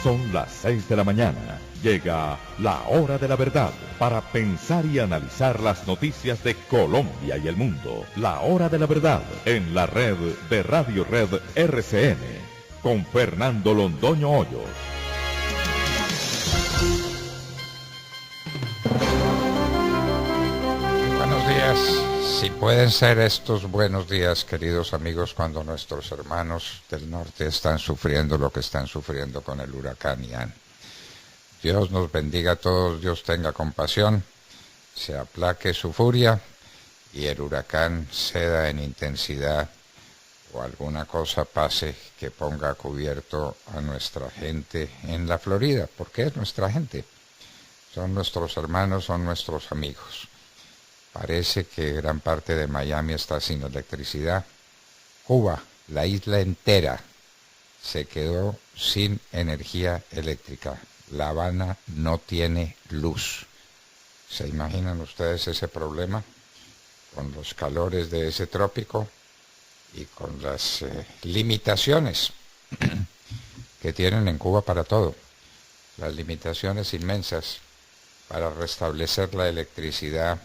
Son las 6 de la mañana. Llega la hora de la verdad para pensar y analizar las noticias de Colombia y el mundo. La hora de la verdad en la red de Radio Red RCN con Fernando Londoño Hoyos. Buenos días. Si pueden ser estos buenos días, queridos amigos, cuando nuestros hermanos del norte están sufriendo lo que están sufriendo con el huracán Ian. Dios nos bendiga a todos, Dios tenga compasión, se aplaque su furia y el huracán ceda en intensidad o alguna cosa pase que ponga a cubierto a nuestra gente en la Florida, porque es nuestra gente, son nuestros hermanos, son nuestros amigos. Parece que gran parte de Miami está sin electricidad. Cuba, la isla entera, se quedó sin energía eléctrica. La Habana no tiene luz. ¿Se imaginan ustedes ese problema? Con los calores de ese trópico y con las limitaciones que tienen en Cuba para todo. Las limitaciones inmensas para restablecer la electricidad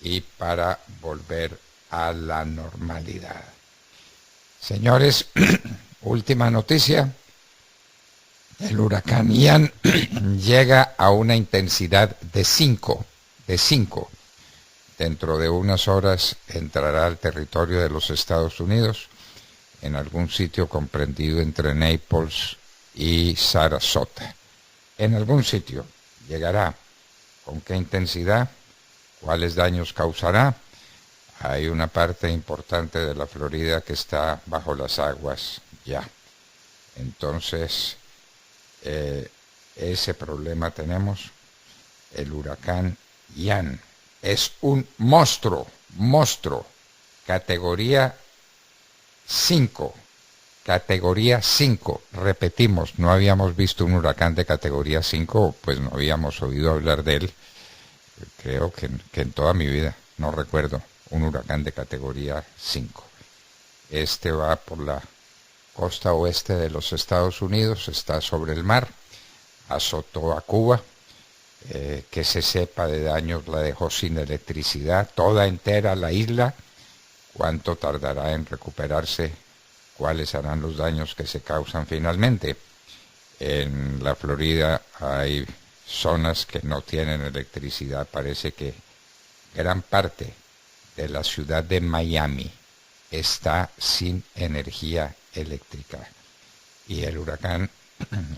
y para volver a la normalidad. Señores, última noticia. El huracán Ian llega a una intensidad de 5. Dentro de unas horas entrará al territorio de los Estados Unidos, en algún sitio comprendido entre Naples y Sarasota. En algún sitio llegará. ¿Con qué intensidad? ¿Cuáles daños causará? Hay una parte importante de la Florida que está bajo las aguas ya. Entonces, ese problema tenemos. El huracán Ian es un monstruo, categoría 5. Categoría 5. Repetimos, no habíamos visto un huracán de categoría 5, pues no habíamos oído hablar de él. Creo que en toda mi vida no recuerdo un huracán de categoría 5. Este va por la costa oeste de los Estados Unidos, está sobre el mar, azotó a Cuba, que se sepa de daños la dejó sin electricidad, toda entera la isla. ¿Cuánto tardará en recuperarse? ¿Cuáles serán los daños que se causan finalmente? En la Florida hay zonas que no tienen electricidad. Parece que gran parte de la ciudad de Miami está sin energía eléctrica y el huracán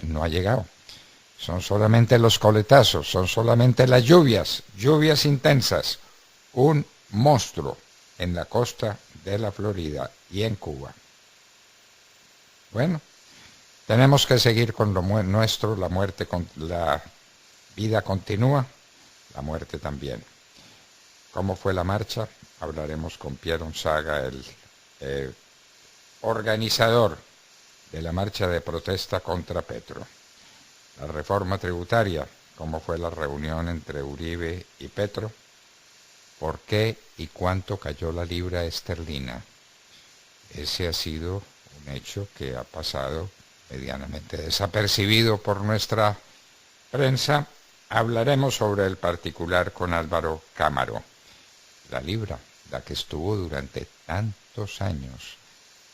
no ha llegado. Son solamente los coletazos, son solamente las lluvias intensas. Un monstruo en la costa de la Florida y en Cuba. Bueno, tenemos que seguir con lo nuestro. La muerte, la vida continúa, la muerte también. ¿Cómo fue la marcha? Hablaremos con Pierre Gonzaga, el organizador de la marcha de protesta contra Petro. La reforma tributaria, ¿cómo fue la reunión entre Uribe y Petro? ¿Por qué y cuánto cayó la libra esterlina? Ese ha sido un hecho que ha pasado medianamente desapercibido por nuestra prensa. Hablaremos sobre el particular con Álvaro Cámaro. La libra, la que estuvo durante tantos años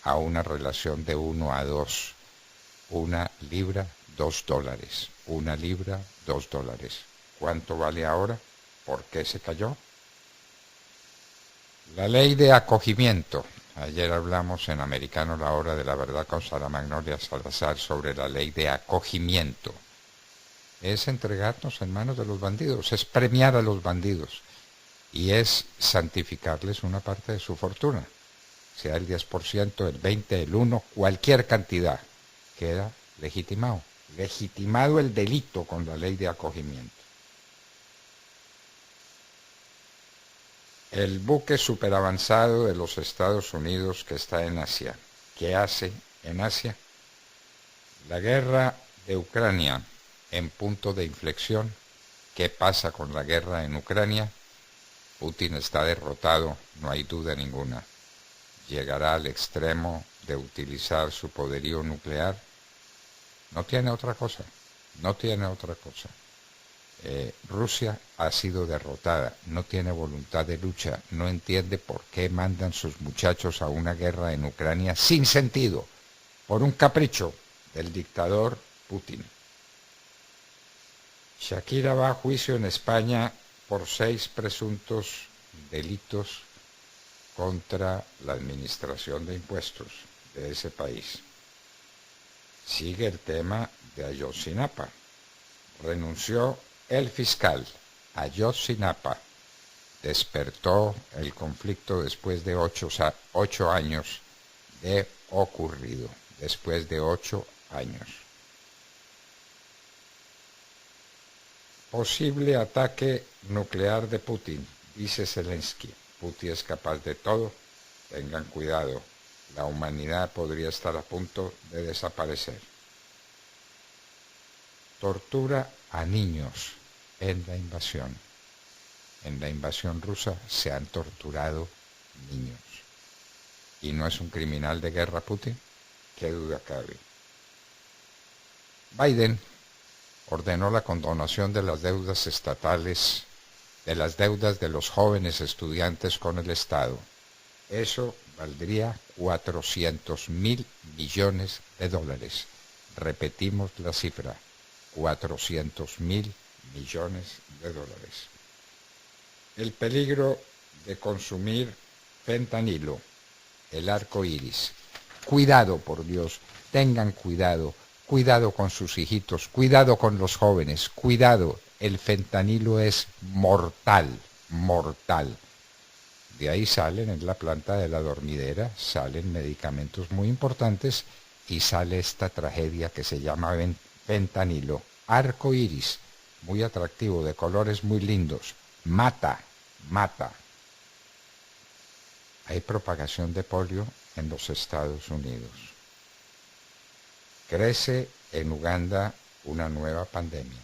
a una relación de 1:2. Una libra, $2. Una libra, $2. ¿Cuánto vale ahora? ¿Por qué se cayó? La ley de acogimiento. Ayer hablamos en Americano La Hora de la Verdad con Sara Magnolia Salazar sobre la ley de acogimiento. Es entregarnos en manos de los bandidos, es premiar a los bandidos y es santificarles una parte de su fortuna, sea el 10%, el 20%, el 1%, cualquier cantidad, queda legitimado el delito con la ley de acogimiento. El buque superavanzado de los Estados Unidos que está en Asia. ¿Qué hace en Asia? La guerra de Ucrania en punto de inflexión. ¿Qué pasa con la guerra en Ucrania? Putin está derrotado, no hay duda ninguna. Llegará al extremo de utilizar su poderío nuclear. No tiene otra cosa, no tiene otra cosa. Rusia ha sido derrotada, no tiene voluntad de lucha, no entiende por qué mandan sus muchachos a una guerra en Ucrania sin sentido, por un capricho del dictador Putin. Shakira va a juicio en España por 6 presuntos delitos contra la administración de impuestos de ese país. Sigue el tema de Ayotzinapa. Renunció el fiscal Ayotzinapa. Despertó el conflicto después de 8 años de ocurrido. Después de 8 años. Posible ataque nuclear de Putin, dice Zelensky. Putin es capaz de todo. Tengan cuidado. La humanidad podría estar a punto de desaparecer. Tortura a niños en la invasión. En la invasión rusa se han torturado niños. ¿Y no es un criminal de guerra Putin? ¿Qué duda cabe? Biden ordenó la condonación de las deudas estatales, de las deudas de los jóvenes estudiantes con el Estado. Eso valdría 400.000 millones de dólares. Repetimos la cifra, 400.000 millones de dólares. El peligro de consumir fentanilo, el arco iris. Cuidado, por Dios, tengan cuidado. Cuidado con sus hijitos, cuidado con los jóvenes, cuidado. El fentanilo es mortal, mortal. De ahí salen en la planta de la dormidera, salen medicamentos muy importantes y sale esta tragedia que se llama fentanilo. Arco iris, muy atractivo, de colores muy lindos. Mata, mata. Hay propagación de polio en los Estados Unidos. Crece en Uganda una nueva pandemia.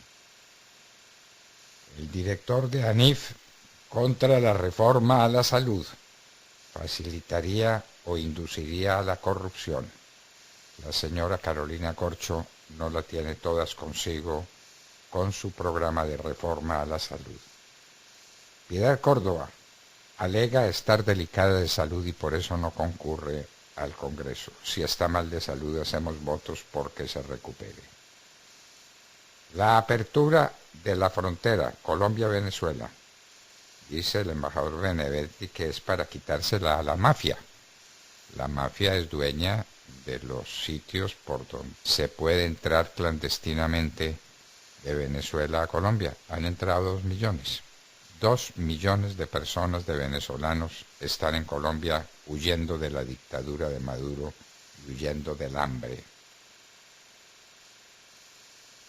El director de ANIF contra la reforma a la salud facilitaría o induciría a la corrupción. La señora Carolina Corcho no la tiene todas consigo con su programa de reforma a la salud. Piedad Córdoba alega estar delicada de salud y por eso no concurre al Congreso. Si está mal de salud, hacemos votos porque se recupere. La apertura de la frontera Colombia-Venezuela, dice el embajador Benedetti, que es para quitársela a la mafia. La mafia es dueña de los sitios por donde se puede entrar clandestinamente de Venezuela a Colombia. Han entrado 2 millones. 2 millones de personas, de venezolanos, están en Colombia huyendo de la dictadura de Maduro y huyendo del hambre.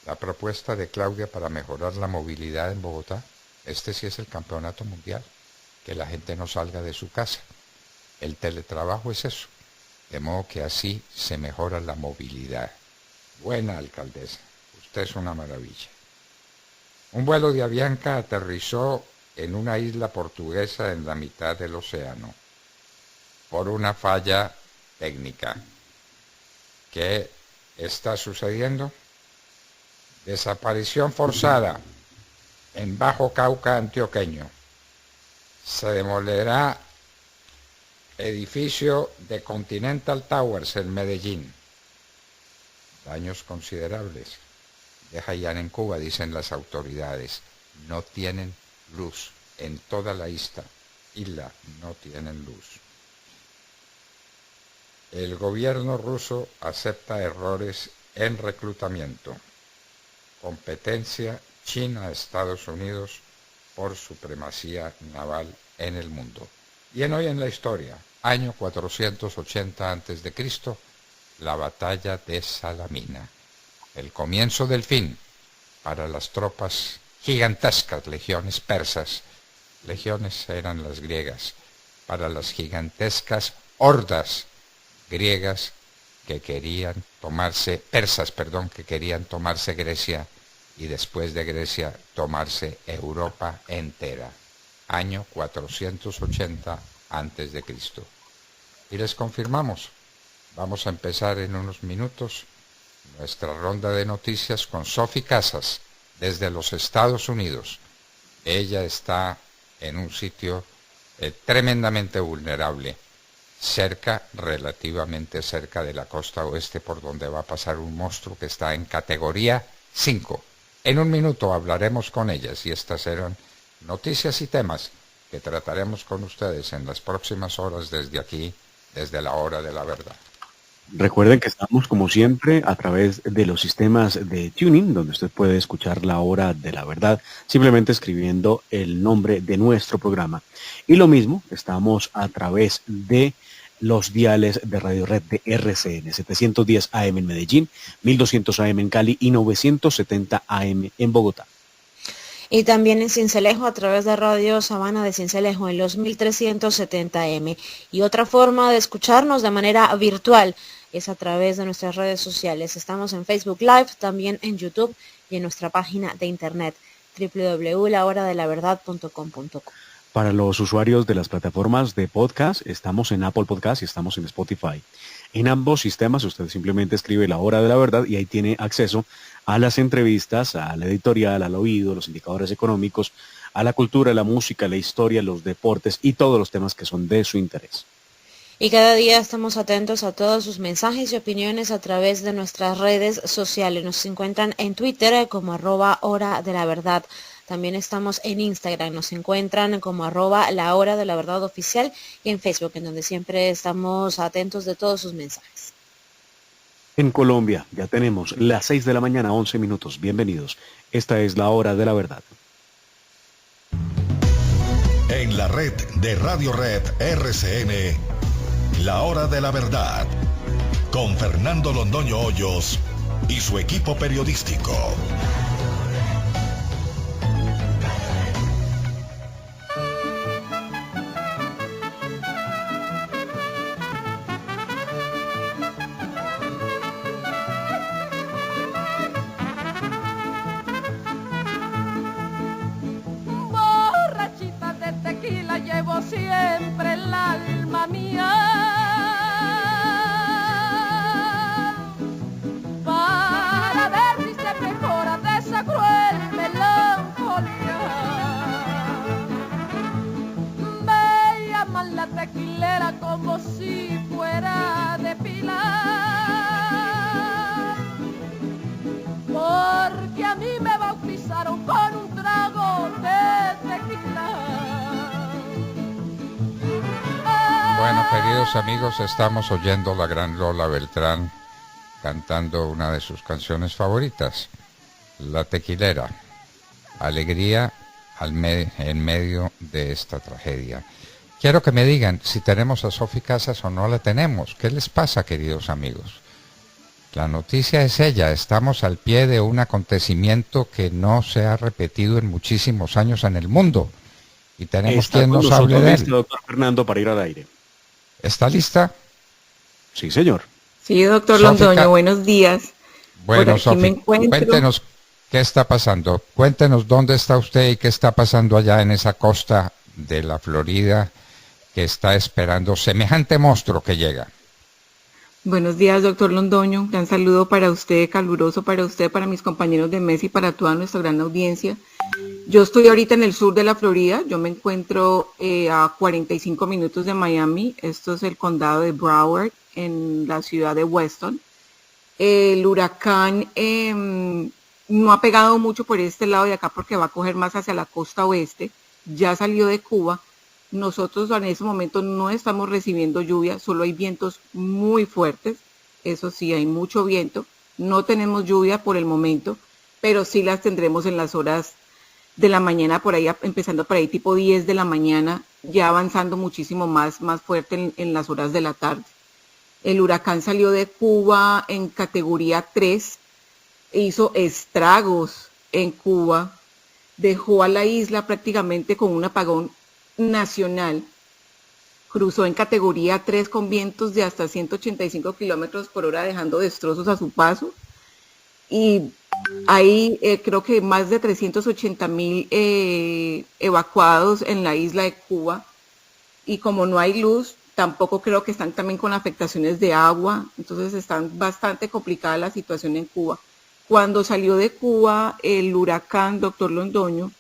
La propuesta de Claudia para mejorar la movilidad en Bogotá, este sí es el campeonato mundial, que la gente no salga de su casa. El teletrabajo es eso, de modo que así se mejora la movilidad. Buena alcaldesa, usted es una maravilla. Un vuelo de Avianca aterrizó en una isla portuguesa en la mitad del océano por una falla técnica. ¿Qué está sucediendo? Desaparición forzada en Bajo Cauca antioqueño. Se demolerá edificio de Continental Towers en Medellín. Daños considerables. De Haiyan en Cuba, dicen las autoridades. No tienen luz. En toda la isla no tienen luz. El gobierno ruso acepta errores en reclutamiento. Competencia China-Estados Unidos por supremacía naval en el mundo. Y hoy en la historia, año 480 a.C., la batalla de Salamina. El comienzo del fin para las tropas gigantescas, legiones persas. Legiones eran las griegas. Para las gigantescas hordas griegas que querían tomarse, que querían tomarse Grecia y después de Grecia tomarse Europa entera. Año 480 a.C. Y les confirmamos, vamos a empezar en unos minutos nuestra ronda de noticias con Sofi Casas desde los Estados Unidos. Ella está en un sitio tremendamente vulnerable, relativamente cerca de la costa oeste, por donde va a pasar un monstruo que está en categoría 5. En un minuto hablaremos con ellas y estas serán noticias y temas que trataremos con ustedes en las próximas horas desde aquí, desde la hora de la verdad. Recuerden que estamos, como siempre, a través de los sistemas de tuning, donde usted puede escuchar la hora de la verdad, simplemente escribiendo el nombre de nuestro programa. Y lo mismo, estamos a través de los diales de Radio Red de RCN, 710 AM en Medellín, 1200 AM en Cali y 970 AM en Bogotá. Y también en Sincelejo a través de Radio Sabana de Sincelejo en los 1370M. Y otra forma de escucharnos de manera virtual es a través de nuestras redes sociales. Estamos en Facebook Live, también en YouTube y en nuestra página de internet www.lahoradelaverdad.com.co. Para los usuarios de las plataformas de podcast, estamos en Apple Podcast y estamos en Spotify. En ambos sistemas usted simplemente escribe La Hora de la Verdad y ahí tiene acceso a las entrevistas, a la editorial, al oído, los indicadores económicos, a la cultura, la música, la historia, los deportes y todos los temas que son de su interés. Y cada día estamos atentos a todos sus mensajes y opiniones a través de nuestras redes sociales. Nos encuentran en Twitter como @Hora de la Verdad. También estamos en Instagram, nos encuentran como @La Hora de la Verdad Oficial y en Facebook, en donde siempre estamos atentos de todos sus mensajes. En Colombia ya tenemos las 6 de la mañana, 11 minutos. Bienvenidos. Esta es La Hora de la Verdad. En la red de Radio Red RCN, La Hora de la Verdad, con Fernando Londoño Hoyos y su equipo periodístico. Siempre el alma mía para ver si se mejora de esa cruel melancolía. Me llaman la tequilera como si fuera de Pilar, porque a mí me bautizaron con un trago de tequila. Bueno, queridos amigos, estamos oyendo la gran Lola Beltrán cantando una de sus canciones favoritas, La Tequilera, alegría en medio de esta tragedia. Quiero que me digan si tenemos a Sofi Casas o no la tenemos. ¿Qué les pasa, queridos amigos? La noticia es ella, estamos al pie de un acontecimiento que no se ha repetido en muchísimos años en el mundo y tenemos quien nos hable de él. Doctor Fernando, para ir al aire. ¿Está lista? Sí, señor. Sí, doctor Londoño, buenos días. Bueno, Sofi, cuéntenos qué está pasando. Cuéntenos dónde está usted y qué está pasando allá en esa costa de la Florida que está esperando semejante monstruo que llega. Buenos días, doctor Londoño. Un gran saludo para usted, caluroso para usted, para mis compañeros de mesa y para toda nuestra gran audiencia. Yo estoy ahorita en el sur de la Florida. Yo me encuentro a 45 minutos de Miami. Esto es el condado de Broward, en la ciudad de Weston. El huracán no ha pegado mucho por este lado de acá porque va a coger más hacia la costa oeste. Ya salió de Cuba. Nosotros en ese momento no estamos recibiendo lluvia, solo hay vientos muy fuertes. Eso sí, hay mucho viento. No tenemos lluvia por el momento, pero sí las tendremos en las horas de la mañana, por ahí, empezando por ahí tipo 10 de la mañana, ya avanzando muchísimo más fuerte en las horas de la tarde. El huracán salió de Cuba en categoría 3, hizo estragos en Cuba, dejó a la isla prácticamente con un apagón nacional, cruzó en categoría 3 con vientos de hasta 185 kilómetros por hora, dejando destrozos a su paso, y hay creo que más de 380,000 evacuados en la isla de Cuba, y como no hay luz, tampoco creo que están también con afectaciones de agua, entonces están bastante complicada la situación en Cuba. Cuando salió de Cuba el huracán Doctor Londoño,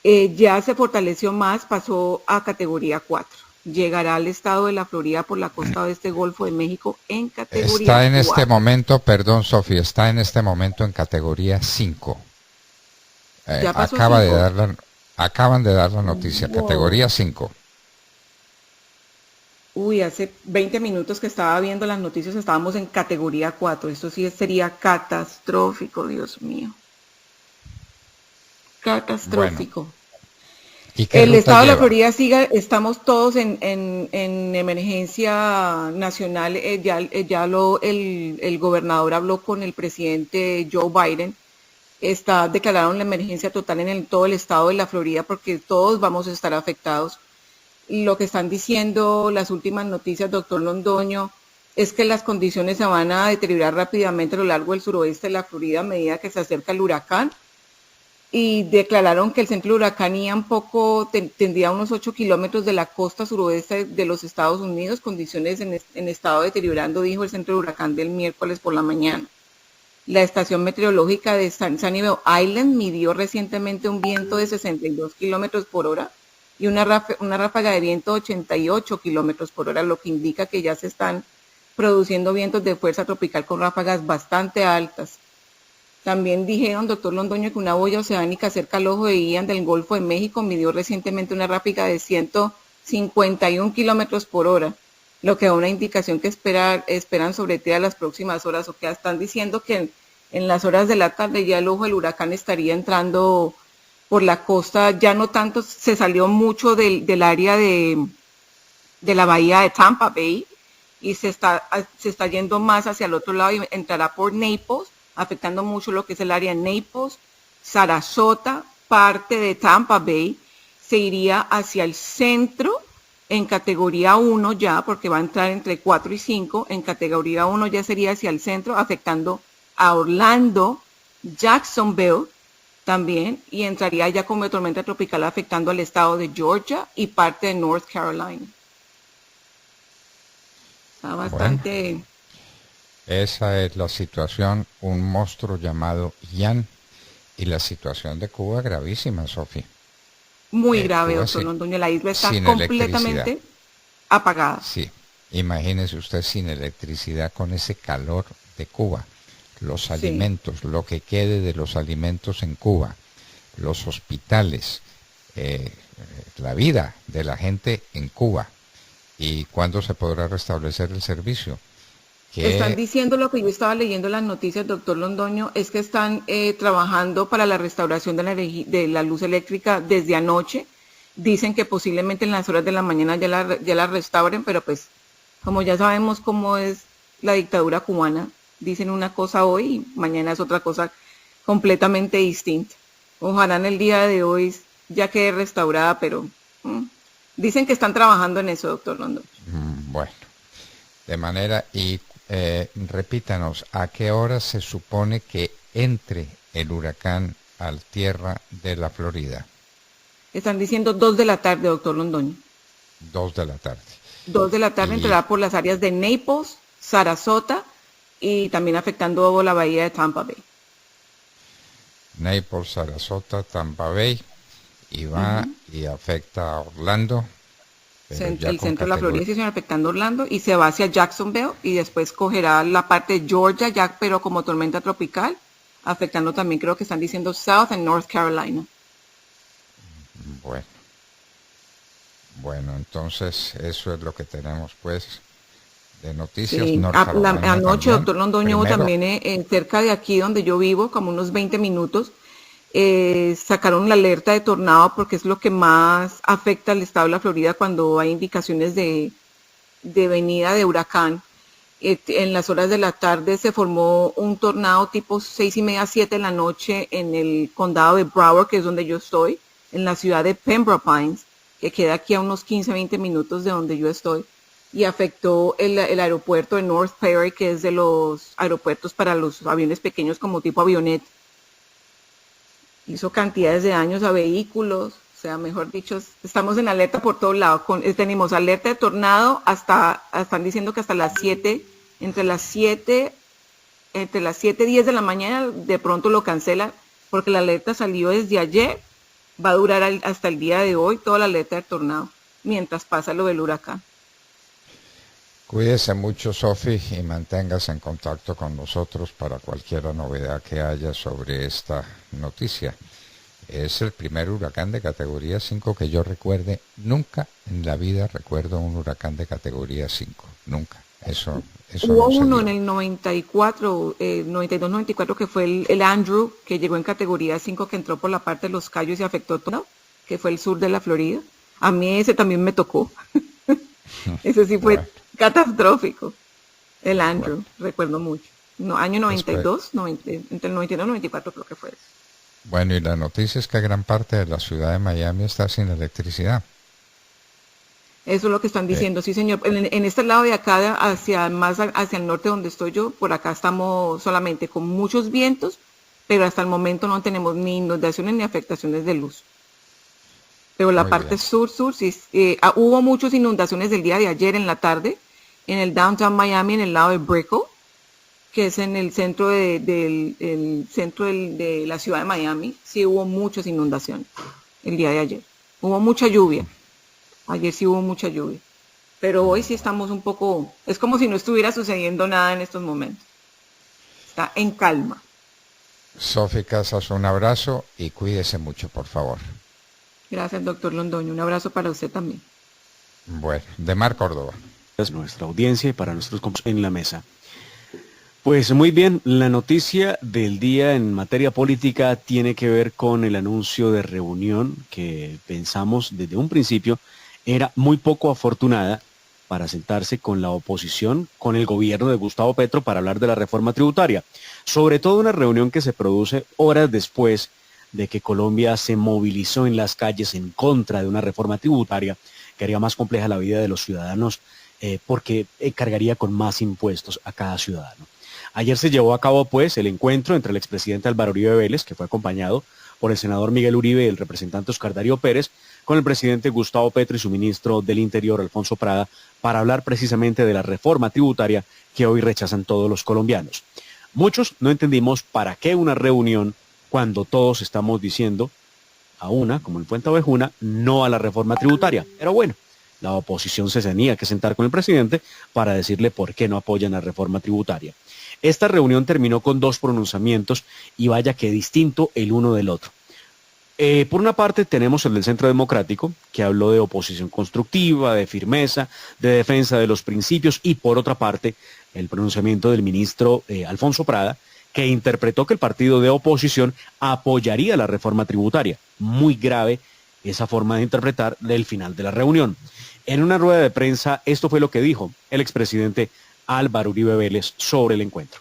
ya se fortaleció más, pasó a categoría 4. Llegará al estado de la Florida por la costa oeste Golfo de México en categoría 4. Está en este momento, perdón Sofía, está en este momento en categoría 5. ¿Ya pasó 5? Acaban de dar la noticia, wow. Categoría 5. Uy, hace 20 minutos que estaba viendo las noticias estábamos en categoría 4. Esto sí sería catastrófico, Dios mío. Catastrófico. Bueno. El estado de la Florida sigue, estamos todos en emergencia nacional. El gobernador habló con el presidente Joe Biden. Declararon la emergencia total en todo el estado de la Florida porque todos vamos a estar afectados. Lo que están diciendo las últimas noticias, doctor Londoño, es que las condiciones se van a deteriorar rápidamente a lo largo del suroeste de la Florida a medida que se acerca el huracán. Y declararon que el centro del huracán Ian tendría unos 8 kilómetros de la costa suroeste de los Estados Unidos, condiciones en estado deteriorando, dijo el centro del huracán del miércoles por la mañana. La estación meteorológica de Sunny Island midió recientemente un viento de 62 kilómetros por hora y una ráfaga de viento de 88 kilómetros por hora, lo que indica que ya se están produciendo vientos de fuerza tropical con ráfagas bastante altas. También dijeron, doctor Londoño, que una boya oceánica cerca al ojo de Ian del Golfo de México midió recientemente una ráfaga de 151 kilómetros por hora, lo que da una indicación que esperan sobre ti a las próximas horas, o que están diciendo que en las horas de la tarde ya el ojo del huracán estaría entrando por la costa, ya no tanto, se salió mucho del área de la bahía de Tampa Bay y se está yendo más hacia el otro lado y entrará por Naples, afectando mucho lo que es el área de Naples, Sarasota, parte de Tampa Bay, se iría hacia el centro en categoría 1 ya, porque va a entrar entre 4 y 5, en categoría 1 ya sería hacia el centro, afectando a Orlando, Jacksonville también, y entraría ya como tormenta tropical afectando al estado de Georgia y parte de North Carolina. Está bastante... Bueno. Esa es la situación, un monstruo llamado Ian, y la situación de Cuba gravísima, Sofía. Muy grave, doctor Londoño, la isla está completamente apagada. Sí, imagínese usted sin electricidad con ese calor de Cuba, los alimentos, lo que quede de los alimentos en Cuba, los hospitales, la vida de la gente en Cuba, y cuándo se podrá restablecer el servicio. Están diciendo lo que yo estaba leyendo en las noticias, doctor Londoño, es que están trabajando para la restauración de la luz eléctrica desde anoche. Dicen que posiblemente en las horas de la mañana ya la restauren, pero pues como ya sabemos cómo es la dictadura cubana, dicen una cosa hoy y mañana es otra cosa completamente distinta. Ojalá en el día de hoy ya quede restaurada, pero dicen que están trabajando en eso, doctor Londoño. Bueno, de manera y... repítanos, ¿a qué hora se supone que entre el huracán al tierra de la Florida? Están diciendo 2 de la tarde, doctor Londoño. 2 de la tarde. 2 de la tarde entrará por las áreas de Naples, Sarasota y también afectando la bahía de Tampa Bay. Naples, Sarasota, Tampa Bay, y va y afecta a Orlando. El centro de la Florida se está afectando Orlando y se va hacia Jacksonville y después cogerá la parte de Georgia, ya pero como tormenta tropical, afectando también, creo que están diciendo South and North Carolina. Bueno, entonces eso es lo que tenemos pues de noticias. Sí. Anoche, doctor Londoño, hubo también cerca de aquí donde yo vivo, como unos 20 minutos, sacaron la alerta de tornado porque es lo que más afecta al estado de la Florida cuando hay indicaciones de venida de huracán. En las horas de la tarde se formó un tornado tipo 6:30, 7 de la noche en el condado de Broward, que es donde yo estoy, en la ciudad de Pembroke Pines, que queda aquí a unos 15, 20 minutos de donde yo estoy, y afectó el aeropuerto de North Perry, que es de los aeropuertos para los aviones pequeños como tipo avioneta. Hizo cantidades de daños a vehículos, O sea, mejor dicho, estamos en alerta por todos lados. Tenemos alerta de tornado están diciendo que hasta las 7, entre las 7 y 10 de la mañana, de pronto lo cancelan, porque la alerta salió desde ayer, va a durar hasta el día de hoy, toda la alerta de tornado, mientras pasa lo del huracán. Cuídese mucho, Sofi, y manténgase en contacto con nosotros para cualquier novedad que haya sobre esta noticia. Es el primer huracán de categoría 5 que yo recuerde. Nunca en la vida recuerdo un huracán de categoría 5. Nunca. Eso Hubo no uno dio. en el 94, 92-94, que fue el Andrew, que llegó en categoría 5, que entró por la parte de Los Cayos y afectó todo, que fue el sur de la Florida. A mí ese también me tocó. Ese sí fue catastrófico. El Andrew, recuerdo mucho. No, año 92, entre el 92 y el 94 creo que fue eso. Bueno, y la noticia es que gran parte de la ciudad de Miami está sin electricidad. Eso es lo que están diciendo, sí señor. En este lado de acá, hacia el norte donde estoy yo, por acá estamos solamente con muchos vientos, pero hasta el momento no tenemos ni inundaciones ni afectaciones de luz. Pero la Muy parte bien. sur, sí, hubo muchas inundaciones el día de ayer en la tarde, en el downtown Miami, en el lado de Brickell, que es en el centro de la ciudad de Miami. Sí hubo muchas inundaciones el día de ayer. Hubo mucha lluvia. Ayer sí hubo mucha lluvia. Pero hoy sí estamos un poco... Es como si no estuviera sucediendo nada en estos momentos. Está en calma. Sofi Casas, un abrazo y cuídese mucho, por favor. Gracias, doctor Londoño. Un abrazo para usted también. Bueno, de Mar Córdoba. Nuestra audiencia y para nuestros compañeros en la mesa. Pues muy bien, la noticia del día en materia política tiene que ver con el anuncio de reunión que pensamos desde un principio era muy poco afortunada para sentarse con la oposición, con el gobierno de Gustavo Petro para hablar de la reforma tributaria. Sobre todo una reunión que se produce horas después de que Colombia se movilizó en las calles en contra de una reforma tributaria que haría más compleja la vida de los ciudadanos porque cargaría con más impuestos a cada ciudadano. Ayer se llevó a cabo, pues, el encuentro entre el expresidente Álvaro Uribe Vélez, que fue acompañado por el senador Miguel Uribe y el representante Oscar Darío Pérez, con el presidente Gustavo Petro y su ministro del Interior, Alfonso Prada, para hablar precisamente de la reforma tributaria que hoy rechazan todos los colombianos. Muchos no entendimos para qué una reunión cuando todos estamos diciendo a una, como en Puente Ovejuna, no a la reforma tributaria. Pero bueno, la oposición se tenía que sentar con el presidente para decirle por qué no apoyan la reforma tributaria. Esta reunión terminó con 2 pronunciamientos y vaya que distinto el uno del otro. Por una parte tenemos el del Centro Democrático, que habló de oposición constructiva, de firmeza, de defensa de los principios, y por otra parte el pronunciamiento del ministro Alfonso Prada, que interpretó que el partido de oposición apoyaría la reforma tributaria. Muy grave esa forma de interpretar del final de la reunión. En una rueda de prensa, esto fue lo que dijo el expresidente Álvaro Uribe Vélez sobre el encuentro.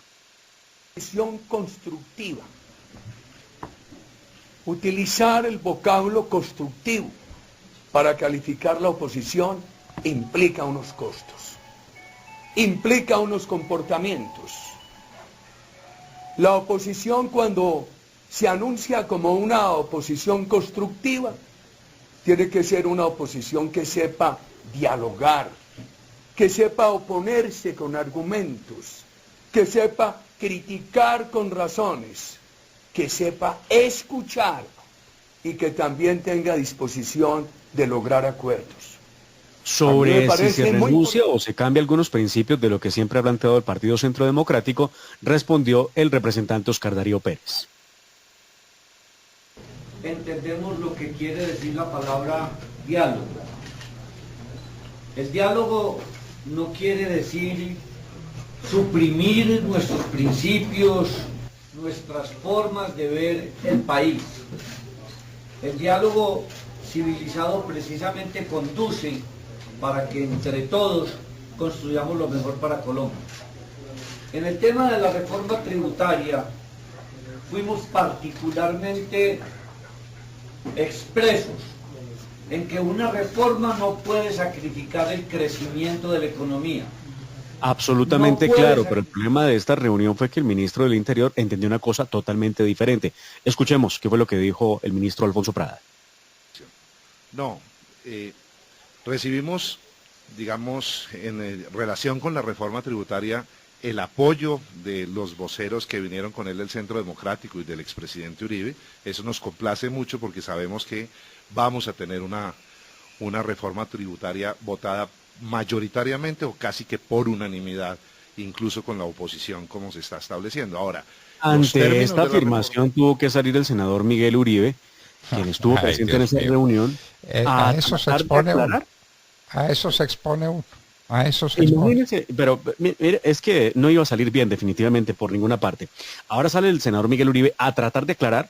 Visión constructiva. Utilizar el vocablo constructivo para calificar la oposición implica unos costos, implica unos comportamientos. La oposición, cuando se anuncia como una oposición constructiva, tiene que ser una oposición que sepa dialogar, que sepa oponerse con argumentos, que sepa criticar con razones, que sepa escuchar y que también tenga disposición de lograr acuerdos. Sobre si se renuncia o se cambia algunos principios de lo que siempre ha planteado el Partido Centro Democrático, respondió el representante Oscar Darío Pérez. Entendemos lo que quiere decir la palabra diálogo. El diálogo no quiere decir suprimir nuestros principios, nuestras formas de ver el país. El diálogo civilizado precisamente conduce para que entre todos construyamos lo mejor para Colombia. En el tema de la reforma tributaria fuimos particularmente expresos en que una reforma no puede sacrificar el crecimiento de la economía. Absolutamente no claro, pero el problema de esta reunión fue que el ministro del Interior entendió una cosa totalmente diferente. Escuchemos qué fue lo que dijo el ministro Alfonso Prada. No, recibimos, digamos, en relación con la reforma tributaria, el apoyo de los voceros que vinieron con él del Centro Democrático y del expresidente Uribe. Eso nos complace mucho porque sabemos que vamos a tener una reforma tributaria votada mayoritariamente o casi que por unanimidad, incluso con la oposición como se está estableciendo. Ahora, ante esta afirmación tuvo que salir el senador Miguel Uribe, quien estuvo presente en esa reunión, a eso se expone uno. A eso se expone uno. A eso se expone. Pero mire, es que no iba a salir bien definitivamente por ninguna parte. Ahora sale el senador Miguel Uribe a tratar de aclarar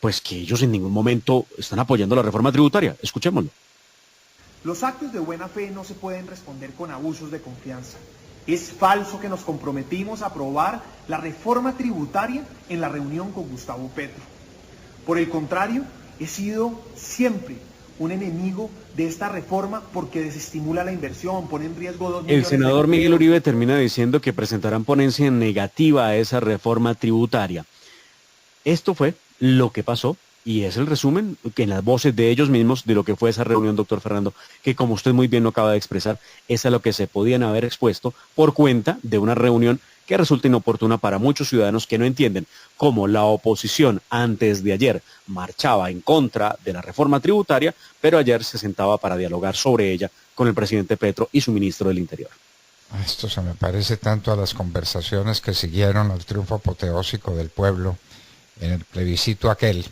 pues que ellos en ningún momento están apoyando la reforma tributaria. Escuchémoslo. Los actos de buena fe no se pueden responder con abusos de confianza. Es falso que nos comprometimos a aprobar la reforma tributaria en la reunión con Gustavo Petro. Por el contrario, he sido siempre un enemigo de esta reforma porque desestimula la inversión, pone en riesgo 2 millones. El senador Miguel Uribe termina diciendo que presentarán ponencia negativa a esa reforma tributaria. Esto fue lo que pasó y es el resumen que en las voces de ellos mismos de lo que fue esa reunión, doctor Fernando, que como usted muy bien lo acaba de expresar, es a lo que se podían haber expuesto por cuenta de una reunión que resulta inoportuna para muchos ciudadanos que no entienden cómo la oposición antes de ayer marchaba en contra de la reforma tributaria, pero ayer se sentaba para dialogar sobre ella con el presidente Petro y su ministro del Interior. Esto se me parece tanto a las conversaciones que siguieron al triunfo apoteósico del pueblo en el plebiscito aquel,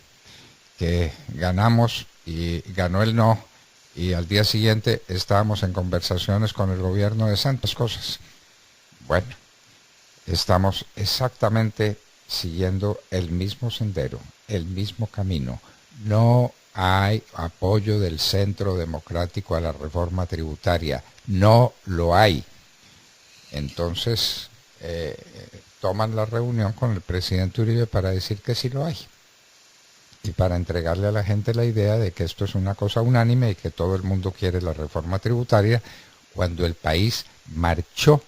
que ganamos y ganó el no, y al día siguiente estábamos en conversaciones con el gobierno de Santos Cosas. Bueno, estamos exactamente siguiendo el mismo sendero, el mismo camino. No hay apoyo del Centro Democrático a la reforma tributaria, no lo hay. Entonces, toman la reunión con el presidente Uribe para decir que sí lo hay. Y para entregarle a la gente la idea de que esto es una cosa unánime y que todo el mundo quiere la reforma tributaria, cuando el país marchó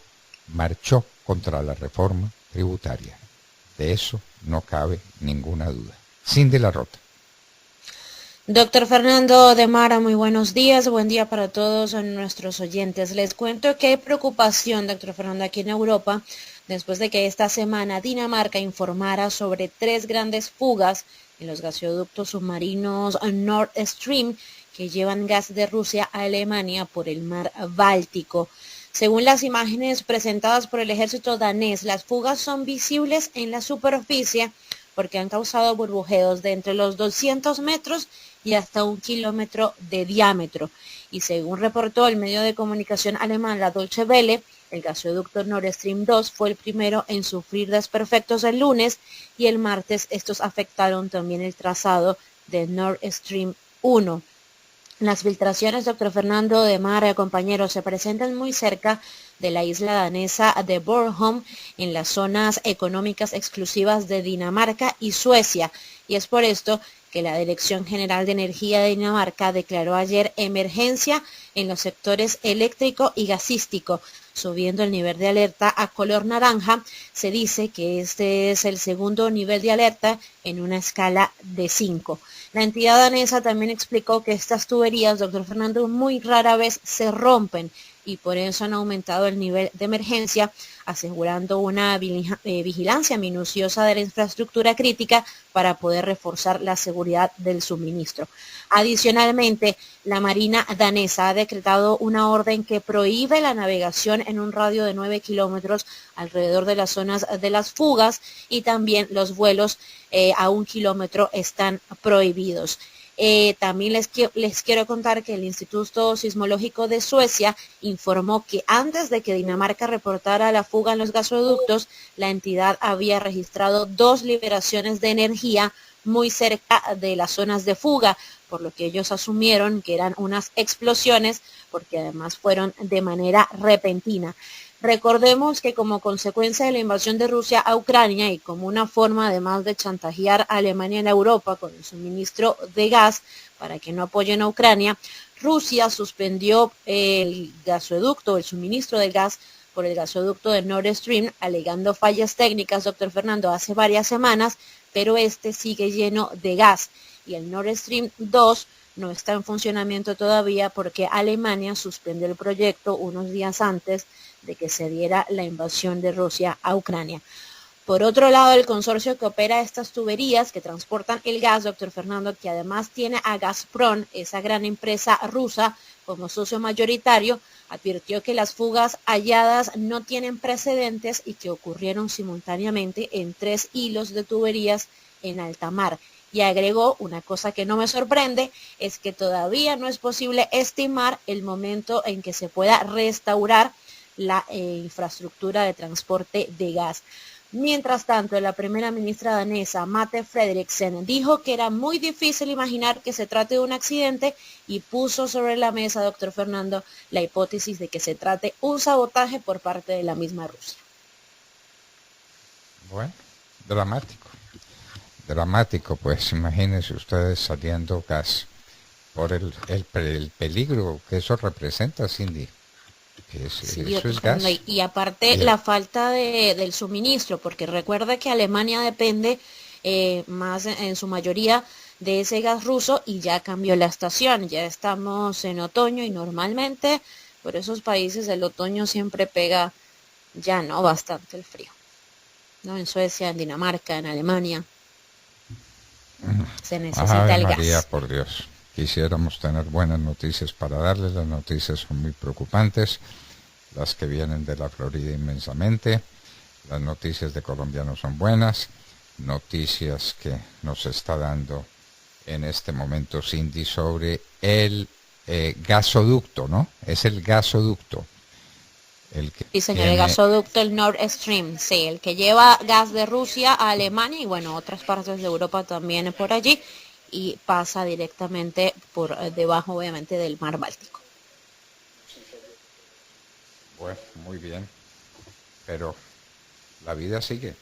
contra la reforma tributaria. De eso no cabe ninguna duda. Cindy Larrota. Doctor Fernando de Mara, muy buenos días, buen día para todos nuestros oyentes. Les cuento que hay preocupación, doctor Fernando, aquí en Europa, después de que esta semana Dinamarca informara sobre 3 grandes fugas en los gasoductos submarinos Nord Stream que llevan gas de Rusia a Alemania por el mar Báltico. Según las imágenes presentadas por el ejército danés, las fugas son visibles en la superficie porque han causado burbujeos de entre los 200 metros y hasta 1 kilómetro de diámetro. Y según reportó el medio de comunicación alemán, la Deutsche Welle, el gasoducto Nord Stream 2 fue el primero en sufrir desperfectos el lunes y el martes estos afectaron también el trazado de Nord Stream 1. Las filtraciones, doctor Fernando de Mara, compañeros, se presentan muy cerca de la isla danesa de Bornholm, en las zonas económicas exclusivas de Dinamarca y Suecia, y es por esto que la Dirección General de Energía de Dinamarca declaró ayer emergencia en los sectores eléctrico y gasístico, subiendo el nivel de alerta a color naranja. Se dice que este es el segundo nivel de alerta en una escala de 5. La entidad danesa también explicó que estas tuberías, doctor Fernando, muy rara vez se rompen y por eso han aumentado el nivel de emergencia, asegurando una vigilancia minuciosa de la infraestructura crítica para poder reforzar la seguridad del suministro. Adicionalmente, la Marina danesa ha decretado una orden que prohíbe la navegación en un radio de 9 kilómetros alrededor de las zonas de las fugas y también los vuelos a 1 kilómetro están prohibidos. También les quiero contar que el Instituto Sismológico de Suecia informó que antes de que Dinamarca reportara la fuga en los gasoductos, la entidad había registrado 2 liberaciones de energía muy cerca de las zonas de fuga, por lo que ellos asumieron que eran unas explosiones, porque además fueron de manera repentina. Recordemos que como consecuencia de la invasión de Rusia a Ucrania y como una forma además de chantajear a Alemania en Europa con el suministro de gas para que no apoyen a Ucrania, Rusia suspendió el gasoducto, el suministro de gas por el gasoducto de Nord Stream, alegando fallas técnicas, doctor Fernando, hace varias semanas, pero este sigue lleno de gas y el Nord Stream 2 no está en funcionamiento todavía porque Alemania suspendió el proyecto unos días antes de que se diera la invasión de Rusia a Ucrania. Por otro lado, el consorcio que opera estas tuberías que transportan el gas, doctor Fernando, que además tiene a Gazprom, esa gran empresa rusa, como socio mayoritario, advirtió que las fugas halladas no tienen precedentes y que ocurrieron simultáneamente en 3 hilos de tuberías en alta mar. Y agregó, una cosa que no me sorprende, es que todavía no es posible estimar el momento en que se pueda restaurar la infraestructura de transporte de gas. Mientras tanto, la primera ministra danesa, Mette Frederiksen, dijo que era muy difícil imaginar que se trate de un accidente y puso sobre la mesa, doctor Fernando, la hipótesis de que se trate un sabotaje por parte de la misma Rusia. Bueno, dramático, pues imagínense ustedes saliendo gas por el peligro que eso representa, Cindy. Sí, eso es gas. Y aparte la falta del suministro, porque recuerda que Alemania depende más en su mayoría de ese gas ruso y ya cambió la estación, ya estamos en otoño y normalmente por esos países el otoño siempre pega ya no bastante el frío, ¿no? En Suecia, en Dinamarca, en Alemania se necesita el María, gas. Por Dios. Quisiéramos tener buenas noticias para darles, las noticias son muy preocupantes, las que vienen de la Florida inmensamente, las noticias de Colombia no son buenas, noticias que nos está dando en este momento Cindy sobre el gasoducto, ¿no? Es el gasoducto. Sí, señor, el gasoducto, el Nord Stream, sí, el que lleva gas de Rusia a Alemania y bueno, otras partes de Europa también por allí, y pasa directamente por debajo, obviamente, del mar Báltico. Bueno, muy bien, pero la vida sigue,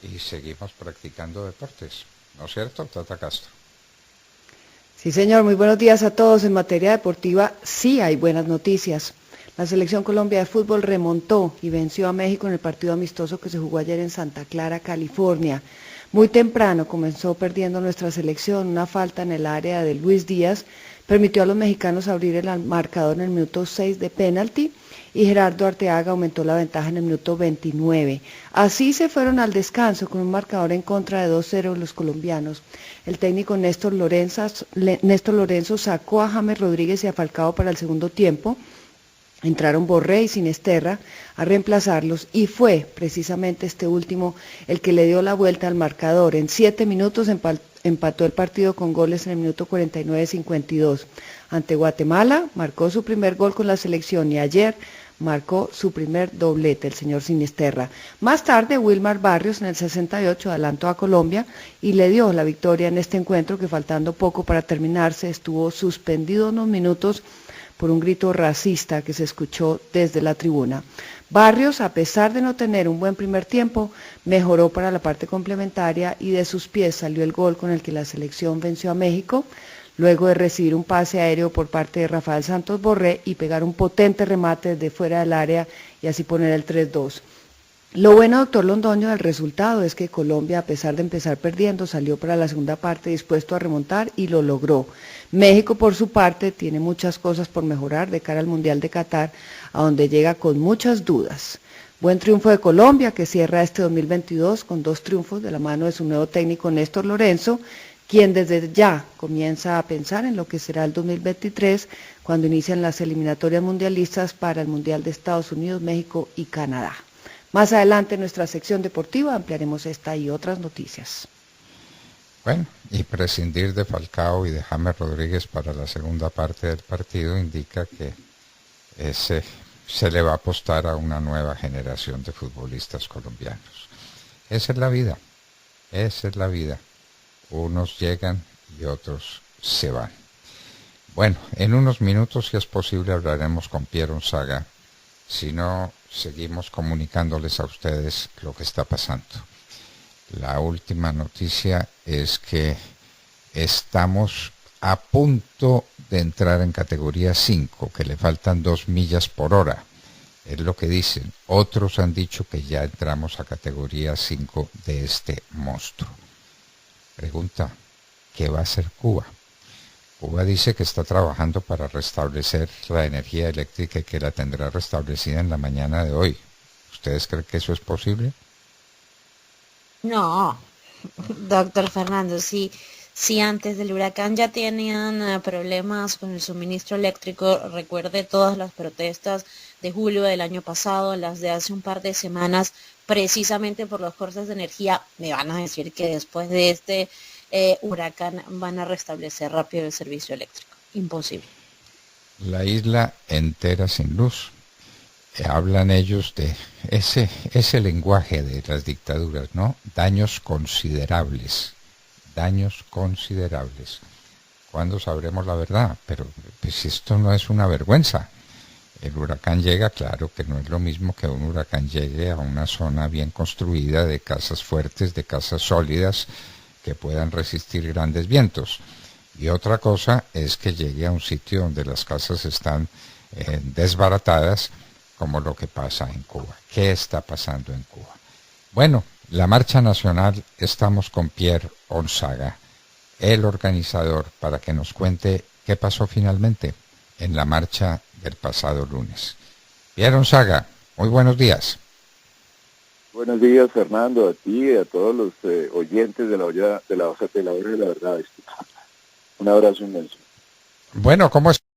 y seguimos practicando deportes, ¿no es cierto, Tata Castro? Sí, señor, muy buenos días a todos. En materia deportiva sí hay buenas noticias. La Selección Colombia de Fútbol remontó y venció a México en el partido amistoso que se jugó ayer en Santa Clara, California. Muy temprano comenzó perdiendo nuestra selección, una falta en el área de Luis Díaz permitió a los mexicanos abrir el marcador en el minuto 6 de penalti y Gerardo Arteaga aumentó la ventaja en el minuto 29. Así se fueron al descanso con un marcador en contra de 2-0 los colombianos. El técnico Néstor Lorenzo sacó a James Rodríguez y a Falcao para el segundo tiempo. Entraron Borré y Sinisterra a reemplazarlos y fue precisamente este último el que le dio la vuelta al marcador. En 7 minutos empató el partido con goles en el minuto 49-52. Ante Guatemala marcó su primer gol con la selección y ayer marcó su primer doblete el señor Sinisterra. Más tarde Wilmar Barrios en el 68 adelantó a Colombia y le dio la victoria en este encuentro que faltando poco para terminarse estuvo suspendido unos minutos por un grito racista que se escuchó desde la tribuna. Barrios, a pesar de no tener un buen primer tiempo, mejoró para la parte complementaria y de sus pies salió el gol con el que la selección venció a México, luego de recibir un pase aéreo por parte de Rafael Santos Borré y pegar un potente remate desde fuera del área y así poner el 3-2. Lo bueno, doctor Londoño, del resultado es que Colombia, a pesar de empezar perdiendo, salió para la segunda parte dispuesto a remontar y lo logró. México, por su parte, tiene muchas cosas por mejorar de cara al Mundial de Qatar, a donde llega con muchas dudas. Buen triunfo de Colombia, que cierra este 2022 con 2 triunfos de la mano de su nuevo técnico Néstor Lorenzo, quien desde ya comienza a pensar en lo que será el 2023, cuando inician las eliminatorias mundialistas para el Mundial de Estados Unidos, México y Canadá. Más adelante en nuestra sección deportiva ampliaremos esta y otras noticias. Bueno, y prescindir de Falcao y de James Rodríguez para la segunda parte del partido indica que se le va a apostar a una nueva generación de futbolistas colombianos. Esa es la vida. Unos llegan y otros se van. Bueno, en unos minutos, si es posible, hablaremos con Piero Unzaga. Si no, seguimos comunicándoles a ustedes lo que está pasando. La última noticia es que estamos a punto de entrar en categoría 5, que le faltan 2 millas por hora. Es lo que dicen. Otros han dicho que ya entramos a categoría 5 de este monstruo. Pregunta, ¿qué va a hacer Cuba? Cuba dice que está trabajando para restablecer la energía eléctrica y que la tendrá restablecida en la mañana de hoy. ¿Ustedes creen que eso es posible? No, doctor Fernando, si antes del huracán ya tenían problemas con el suministro eléctrico, recuerde todas las protestas de julio del año pasado, las de hace un par de semanas, precisamente por los cortes de energía, me van a decir que después de este huracán van a restablecer rápido el servicio eléctrico. Imposible. La isla entera sin luz. Hablan ellos de ese lenguaje de las dictaduras, ¿no? Daños considerables. ¿Cuándo sabremos la verdad? Pero pues esto no es una vergüenza. El huracán llega, claro que no es lo mismo que un huracán llegue a una zona bien construida, de casas fuertes, de casas sólidas, que puedan resistir grandes vientos. Y otra cosa es que llegue a un sitio donde las casas están desbaratadas, como lo que pasa en Cuba. ¿Qué está pasando en Cuba? Bueno, la marcha nacional, estamos con Pierre Onzaga, el organizador, para que nos cuente qué pasó finalmente en la marcha del pasado lunes. Pierre Onzaga, muy buenos días. Buenos días, Fernando, a ti y a todos los oyentes de la hora de la verdad. Un abrazo inmenso. Bueno, ¿cómo